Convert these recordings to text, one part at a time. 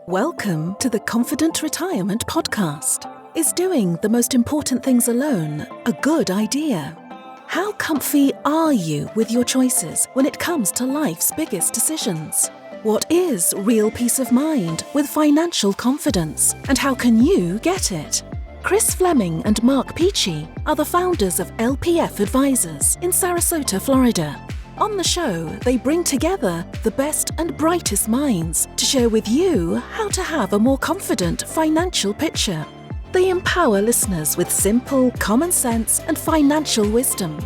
Welcome to the Confident Retirement Podcast. Is doing the most important things alone a good idea? How comfy are you with your choices when it comes to life's biggest decisions? What is real peace of mind with financial confidence, and how can you get it? Kris Flammang and Mark Peachy are the founders of LPF Advisors in Sarasota, Florida. On the show, they bring together the best and brightest minds to share with you how to have a more confident financial picture. They empower listeners with simple, common sense and financial wisdom.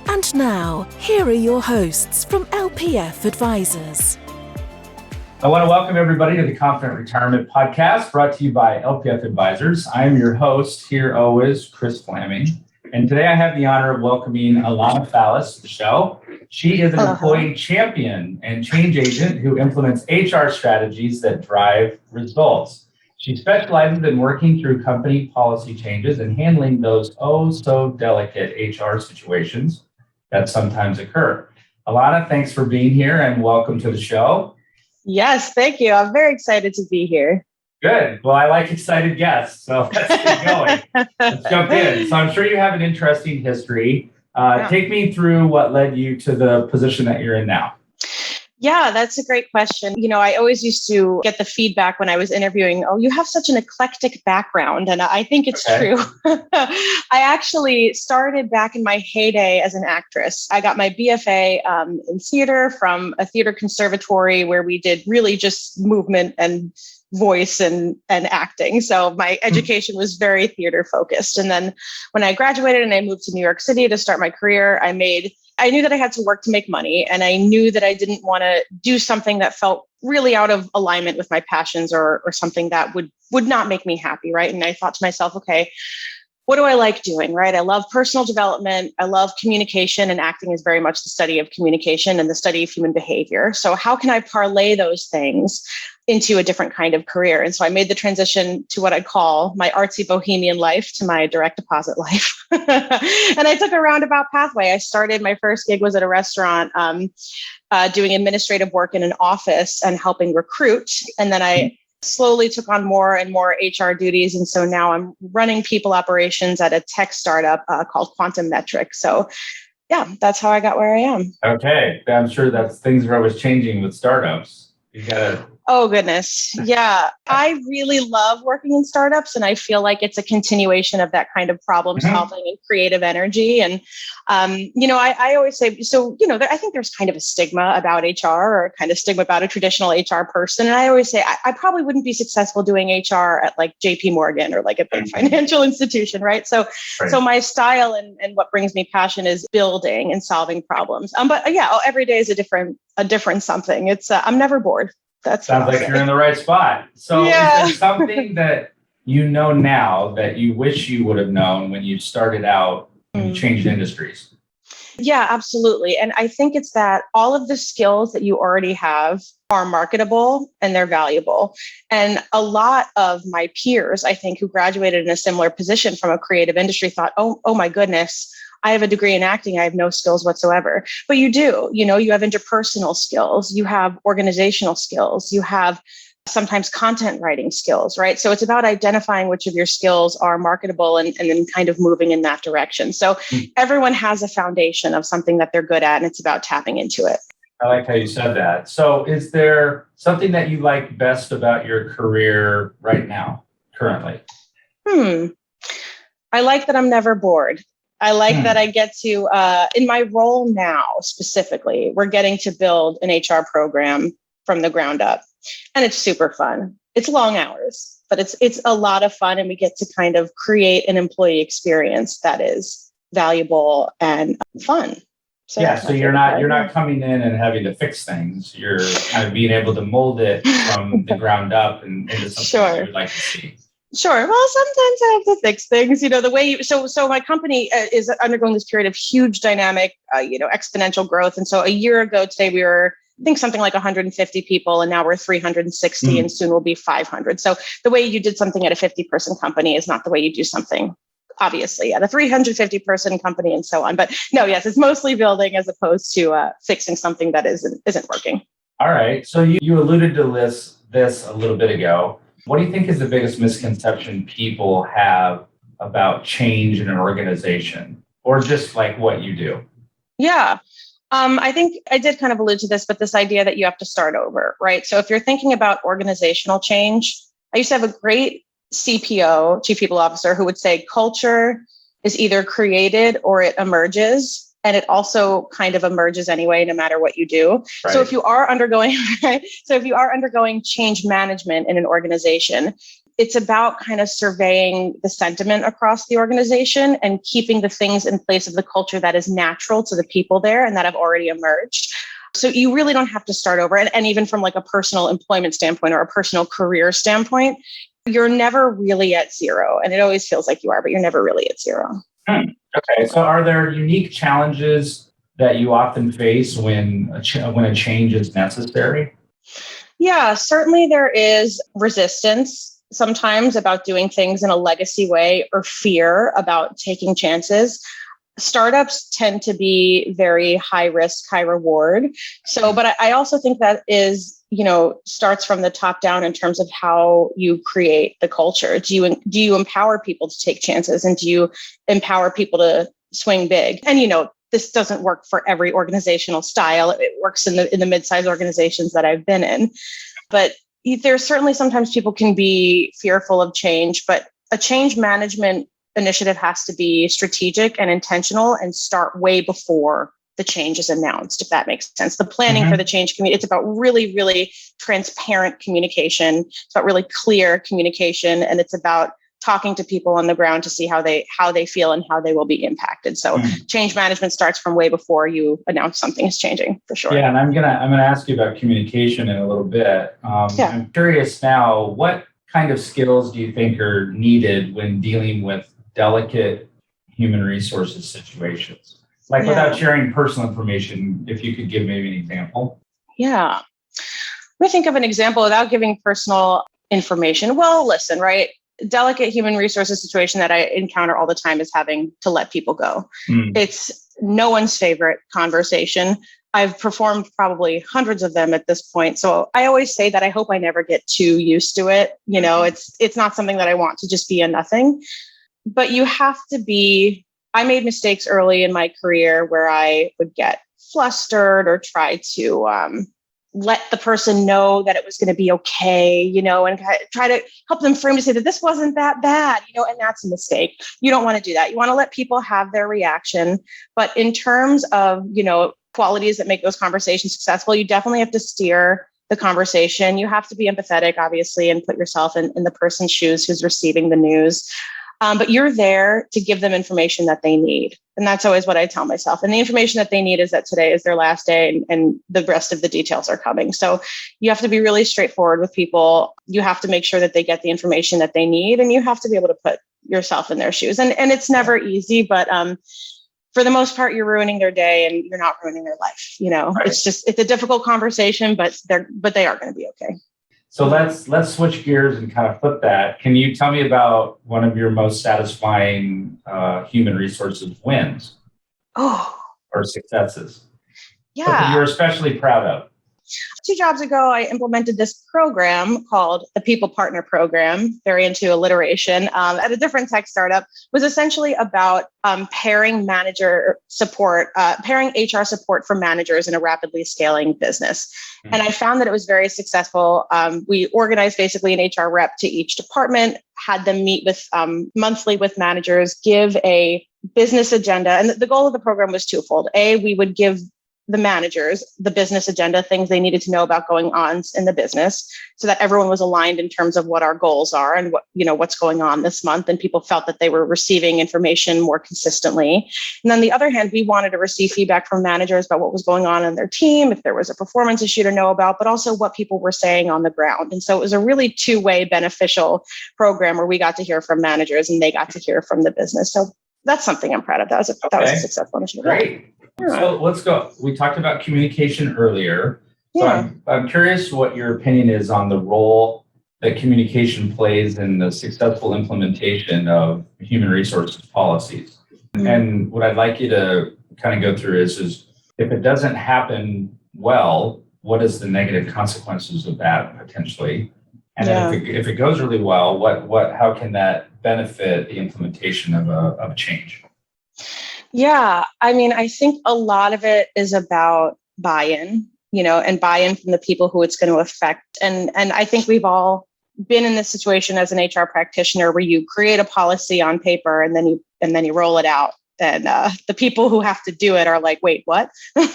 And now, here are your hosts from LPF Advisors. I want to welcome everybody to the Confident Retirement Podcast, brought to you by LPF Advisors. I am your host here always, Kris Flammang. And today I have the honor of welcoming Alana Fallis to the show. She is an employee champion and change agent who implements HR strategies that drive results. She specializes in working through company policy changes and handling those so delicate HR situations that sometimes occur. Alana, thanks for being here and welcome to the show. Yes, thank you. I'm very excited to be here. Good. Well, I like excited guests, so let's get going. Let's jump in. So I'm sure you have an interesting history. Take me through what led you to the position that you're in now. Yeah, that's a great question. You know, I always used to get the feedback when I was interviewing, oh, you have such an eclectic background. And I think it's true. I actually started back in my heyday as an actress. I got my BFA in theater from a theater conservatory where we did really just movement and voice and acting. So my education was very theater focused. And then when I graduated and I moved to New York City to start my career, I knew that I had to work to make money. And I knew that I didn't want to do something that felt really out of alignment with my passions or something that would not make me happy. Right. And I thought to myself, okay, what do I like doing? Right. I love personal development. I love communication, and acting is very much the study of communication and the study of human behavior. So how can I parlay those things into a different kind of career? And so I made the transition to what I call my artsy bohemian life to my direct deposit life. And I took a roundabout pathway. I started, my first gig was at a restaurant, doing administrative work in an office and helping recruit. And then I slowly took on more and more HR duties. And so now I'm running people operations at a tech startup called Quantum Metric. So yeah, that's how I got where I am. Okay. I'm sure that things are always changing with startups. You gotta. Oh, goodness. Yeah. I really love working in startups, and I feel like it's a continuation of that kind of problem solving and creative energy. And, I always say, I think there's kind of a stigma about HR, or kind of stigma about a traditional HR person. And I always say, I probably wouldn't be successful doing HR at like JP Morgan or like a big financial institution. Right. So my style and what brings me passion is building and solving problems. Every day is a different something. It's I'm never bored. That sounds like you're in the right spot. So yeah. Is there something that you know now that you wish you would have known when you started out and you changed industries? Yeah, absolutely. And I think it's that all of the skills that you already have are marketable and they're valuable. And a lot of my peers, I think, who graduated in a similar position from a creative industry thought, oh my goodness, I have a degree in acting. I have no skills whatsoever. But you do, you have interpersonal skills, you have organizational skills, you have sometimes content writing skills, right? So it's about identifying which of your skills are marketable and then kind of moving in that direction. So everyone has a foundation of something that they're good at, and it's about tapping into it. I like how you said that. So is there something that you like best about your career right now, currently? I like that I'm never bored. I like that I get to, in my role now specifically, we're getting to build an HR program from the ground up. And it's super fun. It's long hours, but it's a lot of fun. And we get to kind of create an employee experience that is valuable and fun. So you're not coming in and having to fix things. You're kind of being able to mold it from the ground up and into something that you would like to see. Sure. Well, sometimes I have to fix things, the way so my company is undergoing this period of huge dynamic, exponential growth. And so a year ago today, we were, I think, something like 150 people, and now we're 360 and soon we'll be 500. So the way you did something at a 50-person company is not the way you do something, obviously, at a 350-person company and so on. But no, yes, it's mostly building as opposed to fixing something that isn't working. All right. So you alluded to this a little bit ago. What do you think is the biggest misconception people have about change in an organization, or just like what you do? Yeah. I think I did kind of allude to this, but this idea that you have to start over, right? So if you're thinking about organizational change, I used to have a great CPO, Chief People Officer, who would say culture is either created or it emerges. And it also kind of emerges anyway, no matter what you do. Right. So if you are undergoing, change management in an organization, it's about kind of surveying the sentiment across the organization and keeping the things in place of the culture that is natural to the people there and that have already emerged. So you really don't have to start over. And even from like a personal employment standpoint or a personal career standpoint, you're never really at zero. And it always feels like you are, but you're never really at zero. Okay. So are there unique challenges that you often face when a change is necessary? Yeah, certainly there is resistance sometimes about doing things in a legacy way or fear about taking chances. Startups tend to be very high risk, high reward. So, but I also think that is, starts from the top down in terms of how you create the culture. Do you empower people to take chances, and do you empower people to swing big? And, this doesn't work for every organizational style. It works in the mid-sized organizations that I've been in, but there's certainly sometimes people can be fearful of change, but a change management initiative has to be strategic and intentional and start way before the change is announced, if that makes sense. The planning for the change community, it's about really, really transparent communication. It's about really clear communication. And it's about talking to people on the ground to see how they feel and how they will be impacted. So change management starts from way before you announce something is changing, for sure. Yeah, and I'm gonna ask you about communication in a little bit. I'm curious now, what kind of skills do you think are needed when dealing with delicate human resources situations? Like without sharing personal information, if you could give maybe an example. Yeah. Let me think of an example without giving personal information. Well, listen, right? Delicate human resources situation that I encounter all the time is having to let people go. It's no one's favorite conversation. I've performed probably hundreds of them at this point. So I always say that I hope I never get too used to it. It's not something that I want to just be a nothing, but you have to be. I made mistakes early in my career where I would get flustered or try to let the person know that it was going to be okay, and try to help them frame to say that this wasn't that bad, and that's a mistake. You don't want to do that. You want to let people have their reaction. But in terms of, qualities that make those conversations successful, you definitely have to steer the conversation. You have to be empathetic, obviously, and put yourself in the person's shoes who's receiving the news. But you're there to give them information that they need. And that's always what I tell myself. And the information that they need is that today is their last day and the rest of the details are coming. So you have to be really straightforward with people. You have to make sure that they get the information that they need, and you have to be able to put yourself in their shoes. And it's never easy, but for the most part, you're ruining their day and you're not ruining their life. Right. It's a difficult conversation, but they are going to be okay. So let's switch gears and kind of flip that. Can you tell me about one of your most satisfying human resources wins or successes? Yeah. Something you're especially proud of. 2 jobs ago, I implemented this program called the People Partner Program, very into alliteration, at a different tech startup. Was essentially about pairing HR support for managers in a rapidly scaling business. And I found that it was very successful. We organized basically an HR rep to each department, had them meet with monthly with managers, give a business agenda. And the goal of the program was twofold. A, we would give the managers the business agenda, things they needed to know about going on in the business, so that everyone was aligned in terms of what our goals are and what's going on this month, and people felt that they were receiving information more consistently. And on the other hand, we wanted to receive feedback from managers about what was going on in their team, if there was a performance issue to know about, but also what people were saying on the ground. And so it was a really two-way beneficial program where we got to hear from managers and they got to hear from the business. So that's something I'm proud of. That was a successful initiative. Great. So let's go. We talked about communication earlier. So I'm curious what your opinion is on the role that communication plays in the successful implementation of human resources policies. And what I'd like you to kind of go through is if it doesn't happen well, what is the negative consequences of that potentially? And Yeah. then if it goes really well, how can that benefit the implementation of a change? Yeah. I mean, I think a lot of it is about buy-in, and buy-in from the people who it's going to affect. And I think we've all been in this situation as an HR practitioner where you create a policy on paper and then you roll it out. And the people who have to do it are like, wait, what? We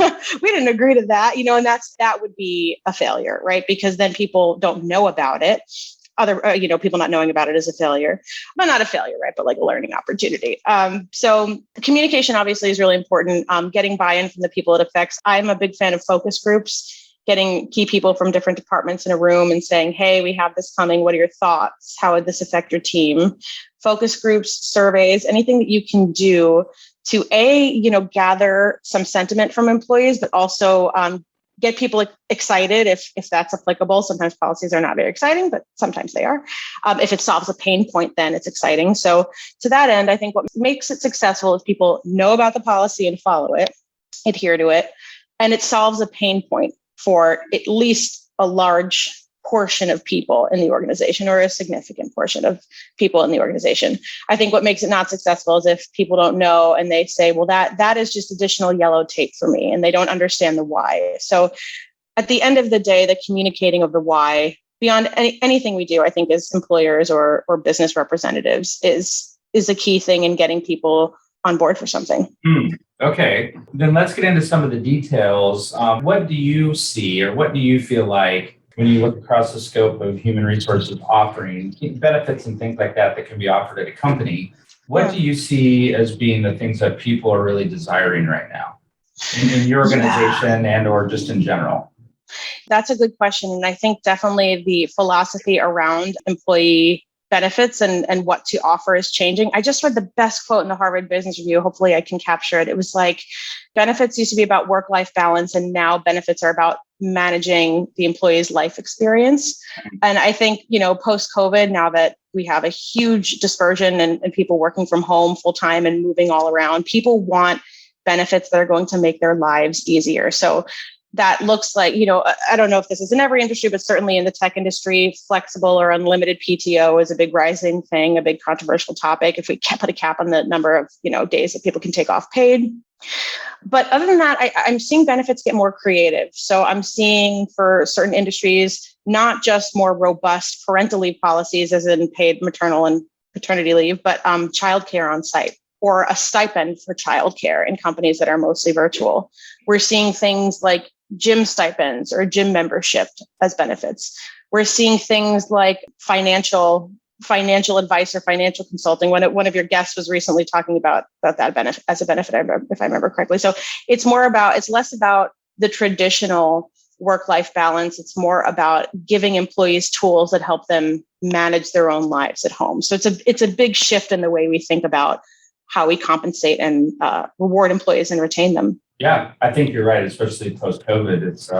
didn't agree to that, and that would be a failure, right? Because then people don't know about it. People not knowing about it is a failure, but not a failure, right? But like a learning opportunity. So communication obviously is really important. Getting buy-in from the people it affects. I'm a big fan of focus groups, getting key people from different departments in a room and saying, hey, we have this coming. What are your thoughts? How would this affect your team? Focus groups, surveys, anything that you can do to gather some sentiment from employees, but also get people excited if that's applicable. Sometimes policies are not very exciting, but sometimes they are. If it solves a pain point, then it's exciting. So to that end, I think what makes it successful is people know about the policy and follow it, adhere to it, and it solves a pain point for at least a large portion of people in the organization, or a significant portion of people in the organization. I think what makes it not successful is if people don't know and they say, well, that is just additional yellow tape for me, and they don't understand the why. So at the end of the day, the communicating of the why beyond anything we do, I think as employers or business representatives is a key thing in getting people on board for something. Okay, then let's get into some of the details. What do you see, or what do you feel like when you look across the scope of human resources offering benefits and things like that can be offered at a company? What do you see as being the things that people are really desiring right now in your organization and or just in general? That's a good question. And I think definitely the philosophy around employee benefits and what to offer is changing. I just read the best quote in the Harvard Business Review. Hopefully I can capture it. It was like, benefits used to be about work-life balance, and now benefits are about managing the employee's life experience. And I think, post-COVID, now that we have a huge dispersion and people working from home full-time and moving all around, people want benefits that are going to make their lives easier. So that looks like, I don't know if this is in every industry, but certainly in the tech industry, flexible or unlimited PTO is a big rising thing, a big controversial topic. If we put a cap on the number of, days that people can take off paid. But other than that, I'm seeing benefits get more creative. So I'm seeing for certain industries, not just more robust parental leave policies, as in paid maternal and paternity leave, but childcare on site, or a stipend for childcare in companies that are mostly virtual. We're seeing things like gym stipends or gym membership as benefits. We're seeing things like financial advice or financial consulting. One of your guests was recently talking about that benefit as a benefit, if I remember correctly. So it's less about the traditional work-life balance. It's more about giving employees tools that help them manage their own lives at home. So it's a big shift in the way we think about how we compensate and reward employees and retain them. Yeah, I think you're right, especially post-COVID. It's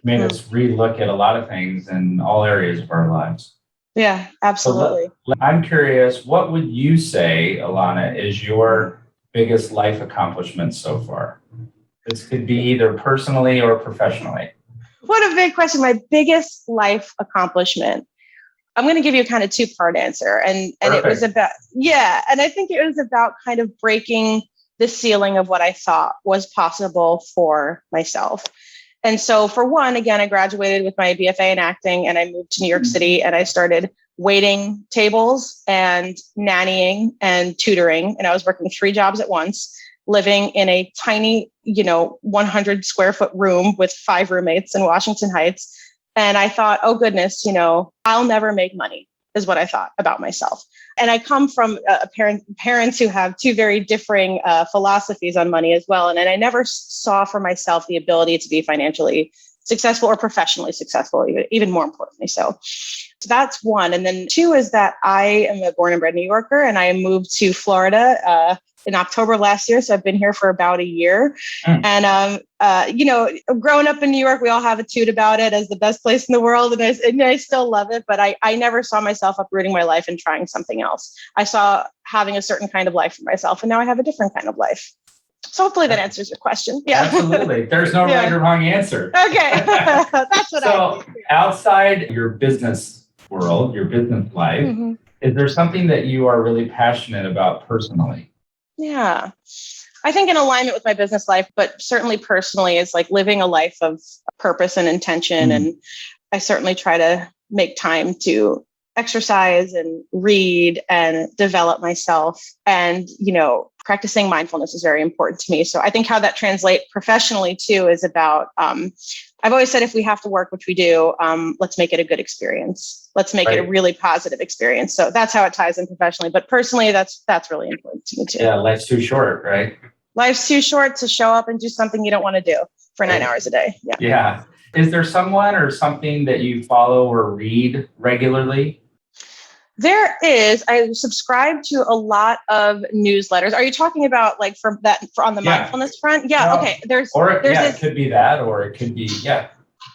made us relook at a lot of things in all areas of our lives. Yeah, absolutely. So I'm curious, what would you say, Alana, is your biggest life accomplishment so far? This could be either personally or professionally. What a big question. My biggest life accomplishment. I'm going to give you a kind of two-part answer. And it was about, and I think it was about kind of breaking the ceiling of what I thought was possible for myself. And so for one, again, I graduated with my BFA in acting and I moved to New York City and I started waiting tables and nannying and tutoring. And I was working 3 jobs at once, living in a tiny, 100 square foot room with 5 roommates in Washington Heights. And I thought, oh goodness, I'll never make money, is what I thought about myself. And I come from parents who have 2 very differing philosophies on money as well. And I never saw for myself the ability to be financially successful or professionally successful, even more importantly. So that's one. And then 2 is that I am a born and bred New Yorker, and I moved to Florida in October last year. So I've been here for about a year. And, growing up in New York, we all have a toot about it as the best place in the world. And I still love it, but I never saw myself uprooting my life and trying something else. I saw having a certain kind of life for myself. And now I have a different kind of life. So hopefully that answers your question. Yeah. Absolutely. There's no right or wrong answer. Okay. That's what So outside your business world, your business life, is there something that you are really passionate about personally? Yeah. I think in alignment with my business life, but certainly personally, is like living a life of purpose and intention. And I certainly try to make time to exercise and read and develop myself. And, practicing mindfulness is very important to me. So I think how that translates professionally too is about, I've always said, if we have to work, which we do, let's make it a good experience. Let's make it a really positive experience. So that's how it ties in professionally. But personally, that's really important to me too. Yeah, life's too short, right? Life's too short to show up and do something you don't want to do for 9 hours a day. Yeah. Yeah. Is there someone or something that you follow or read regularly? There is. I subscribe to a lot of newsletters. Are you talking about like for on the mindfulness front? Yeah. No. Okay. There's it could be that, or it could be,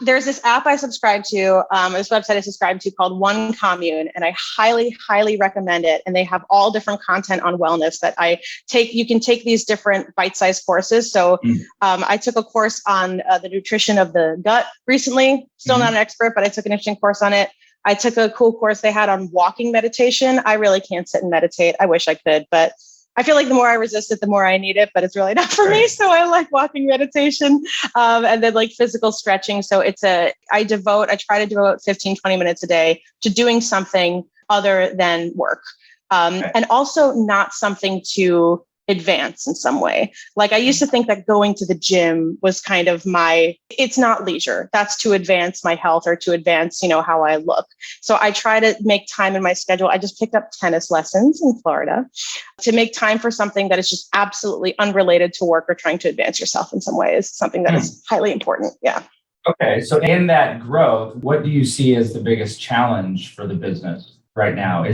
There's this app I subscribe to, this website I subscribe to called One Commune, and I highly, highly recommend it. And they have all different content on wellness that I take. You can take these different bite-sized courses. So I took a course on the nutrition of the gut recently. Still not an expert, but I took an interesting course on it. I took a cool course they had on walking meditation. I really can't sit and meditate. I wish I could, but I feel like the more I resist it, the more I need it, but it's really not for me. So I like walking meditation and then like physical stretching. So I try to devote 15, 20 minutes a day to doing something other than work. And also not something to advance in some way. Like I used to think that going to the gym was kind of it's not leisure. That's to advance my health or to advance, how I look. So I try to make time in my schedule. I just picked up tennis lessons in Florida to make time for something that is just absolutely unrelated to work or trying to advance yourself in some way is something that is highly important. Yeah. Okay. So in that growth, what do you see as the biggest challenge for the business right now?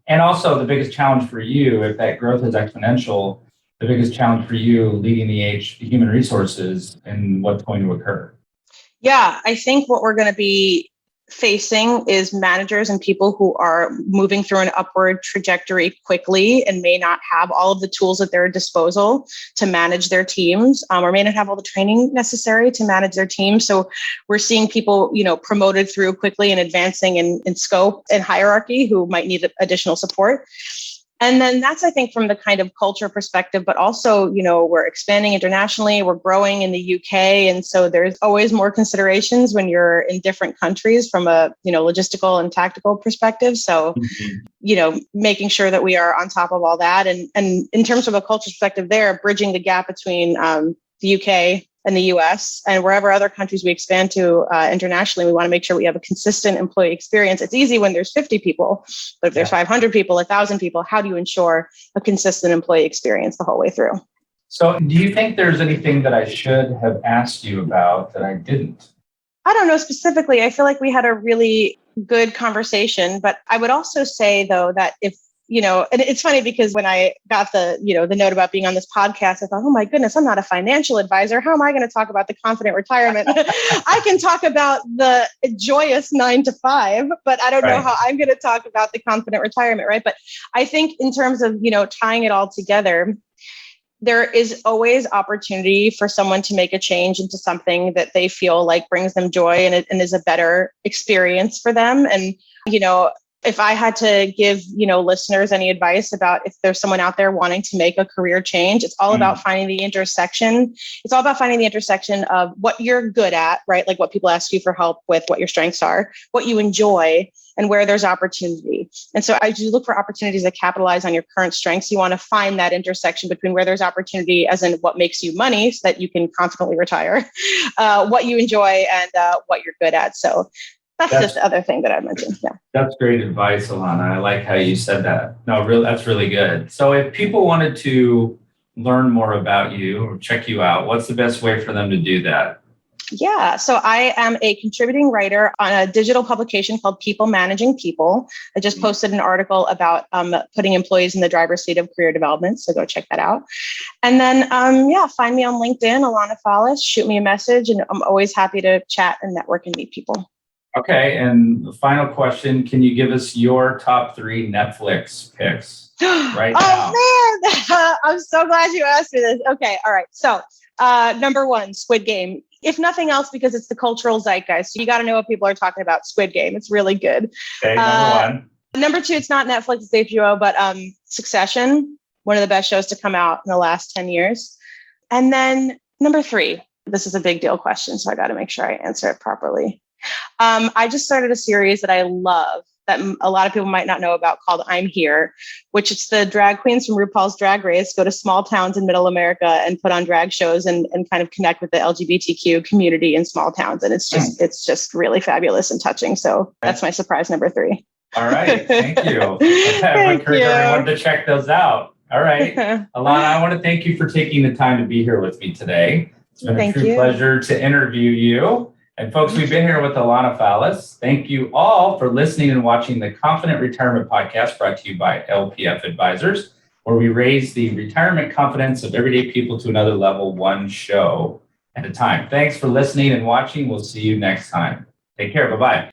And also the biggest challenge for you, if that growth is exponential, the biggest challenge for you leading the human resources and what's going to occur? Yeah, I think what we're going to be facing is managers and people who are moving through an upward trajectory quickly and may not have all of the tools at their disposal to manage their teams, or may not have all the training necessary to manage their teams. So we're seeing people, promoted through quickly and advancing in scope and hierarchy who might need additional support. And then that's, I think, from the kind of culture perspective, but also, we're expanding internationally, we're growing in the UK. And so there's always more considerations when you're in different countries from a, logistical and tactical perspective. So, making sure that we are on top of all that. And in terms of a culture perspective there, bridging the gap between the UK and the US and wherever other countries we expand to internationally, we want to make sure we have a consistent employee experience. It's easy when there's 50 people, but if there's 500 people, 1,000 people, how do you ensure a consistent employee experience the whole way through? So do you think there's anything that I should have asked you about that I didn't? I don't know specifically. I feel like we had a really good conversation, but I would also say though, that if and it's funny because when I got the note about being on this podcast, I thought, oh my goodness, I'm not a financial advisor. How am I going to talk about the confident retirement? I can talk about the joyous 9 to 5, but I don't know how I'm going to talk about the confident retirement. Right. But I think in terms of, tying it all together, there is always opportunity for someone to make a change into something that they feel like brings them joy and is a better experience for them. And, if I had to give, listeners any advice about if there's someone out there wanting to make a career change, it's all about finding the intersection. It's all about finding the intersection of what you're good at, right? Like what people ask you for help with, what your strengths are, what you enjoy, and where there's opportunity. And so as you look for opportunities that capitalize on your current strengths, you want to find that intersection between where there's opportunity, as in what makes you money so that you can confidently retire, what you enjoy, and what you're good at. So that's just the other thing that I mentioned. Yeah. That's great advice, Alana. I like how you said that. No, really, that's really good. So if people wanted to learn more about you or check you out, what's the best way for them to do that? Yeah. So I am a contributing writer on a digital publication called People Managing People. I just posted an article about putting employees in the driver's seat of career development. So go check that out. And then, find me on LinkedIn, Alana Fallis, shoot me a message. And I'm always happy to chat and network and meet people. Okay, and the final question, can you give us your top 3 Netflix picks right now? Oh man, I'm so glad you asked me this. Okay, all right. So number 1, Squid Game. If nothing else, because it's the cultural zeitgeist. So you got to know what people are talking about. Squid Game. It's really good. Okay, number 1. Number 2, it's not Netflix, it's HBO, but Succession, one of the best shows to come out in the last 10 years. And then number 3, this is a big deal question, so I got to make sure I answer it properly. I just started a series that I love that a lot of people might not know about called I'm Here, which it's the drag queens from RuPaul's Drag Race go to small towns in middle America and put on drag shows and kind of connect with the LGBTQ community in small towns. And it's just really fabulous and touching. So that's my surprise number 3. All right. Thank you. I encourage everyone to check those out. All right. Alana, I want to thank you for taking the time to be here with me today. It's been a true pleasure to interview you. And folks, we've been here with Alana Fallis. Thank you all for listening and watching the Confident Retirement Podcast brought to you by LPF Advisors, where we raise the retirement confidence of everyday people to another level, one show at a time. Thanks for listening and watching. We'll see you next time. Take care. Bye-bye.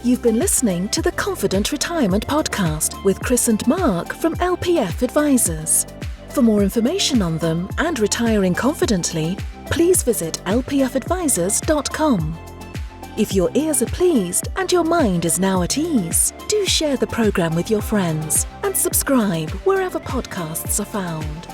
You've been listening to the Confident Retirement Podcast with Kris and Mark from LPF Advisors. For more information on them and retiring confidently, please visit lpfadvisors.com. If your ears are pleased and your mind is now at ease, do share the program with your friends and subscribe wherever podcasts are found.